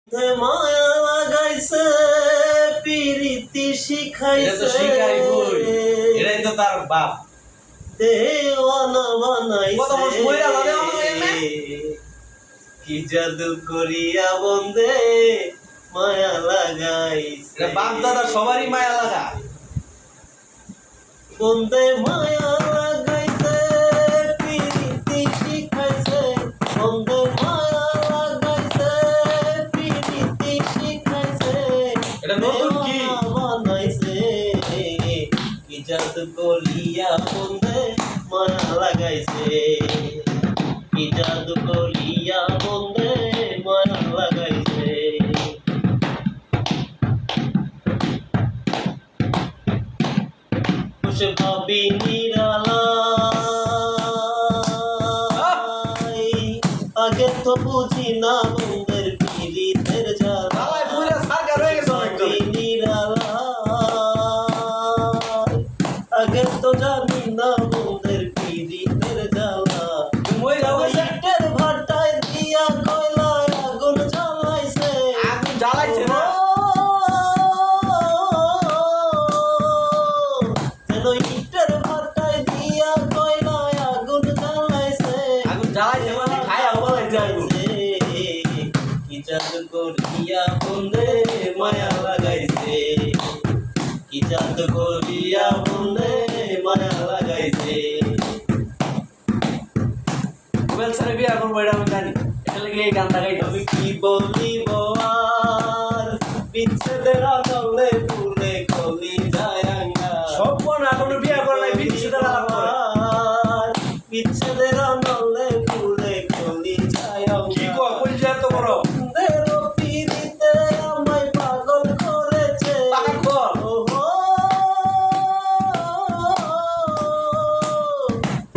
মায়া লাগাইছে পিরিতি শিখাইছে এটাই তো তার বাপ দেওয়ানা বানাইছে কি জাদু করিয়া বন্দে মায়া লাগাইছে বাপ দাদা সবারই মায়া লাগা বন্দে মায়া লাগাইছে পিরিতি শিখাইছে বন্দে মায়া লাগাইছে পিরিতি শিখাইছে এটা নতুন কি বানাইছে কি জাদু করিয়া বন্দে মায়া লাগাইছে কি জাদু করিয়া বন্দে মায়া লাগাইছে বসে ভাবি নিরালাই আগে তো বুঝি না বন্ধের পিরিতের জ্বালা নিরালাই আগে তো জানি না বন্ধের পিরিতের জ্বালা ইটের ভাটায় দিয়া কয়লায় আগুন জ্বালাইছে না যেন ইটের ভাটায় দিয়া কয়লায় আগুন জ্বালাইছে মানে খায়া বলাইছে কি জাদু করিয়া বন্দে মায়া লাগাইছে কি জাদু করিয়া বন্দে মায়া লাগাইছে মোবাইল ছাড়া বিয়া করবো এটা আমি জানি এটা লেগে এই গানটা গাইতে আমি কি বলিব আর বিচ্ছেদের আদলে ফুলে কলি যায় আঙ্গা সব না কোনো বিয়া করে নাই বিচ্ছেদের আলাপ করে বিচ্ছেদের আদলে ফুলে কলি যায় কি আঙ্গা কো কই যা তো বড় দেরো পিরিতে আমায় পাগল করেছে পাগল ওহো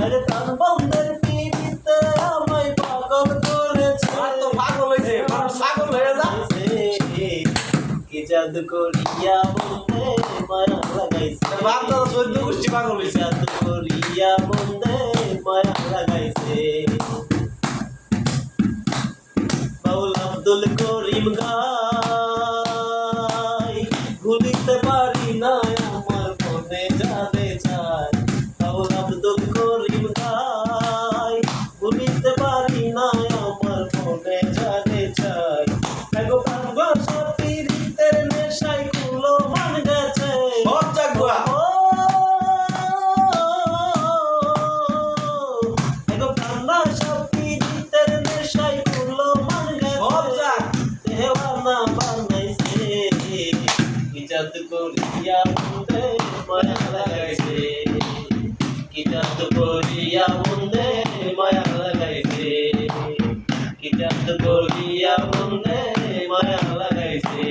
আরে তার বন্ধের পিরিতে আমায় পাগল করেছে আর তো পাগল হইছে মানুষ পাগল হয়ে যা কি জাদু করিয়া বন্দে মায়া লাগাইছে বাপ দাদা 14 গোষ্ঠী পাগল হইছে জাদু করিয়া বন্দে মায়া লাগাইছে বাউল আব্দুল করিম গায় ভুলিতে পারি না আমার মনে যাবে চাই বাউল আব্দুল করিম গায় ভুলিতে পারি না আমার মনে যাবে চাই এগো ভালোবাসা পিরিতের নেশায় কুলো মান গেছে সব জাগুয়া এগো ভালোবাসা পিরিতের নেশায় কুলো মান সব গেছে জাগ দেওয়ানা বানাইছে কি জাদু করিয়া বন্দে মায়া লাগাইছে কি জাদু করিয়া বন্দে মায়া লাগাইছে কি জাদু করিয়া বন্দে মায়া লাগাইছে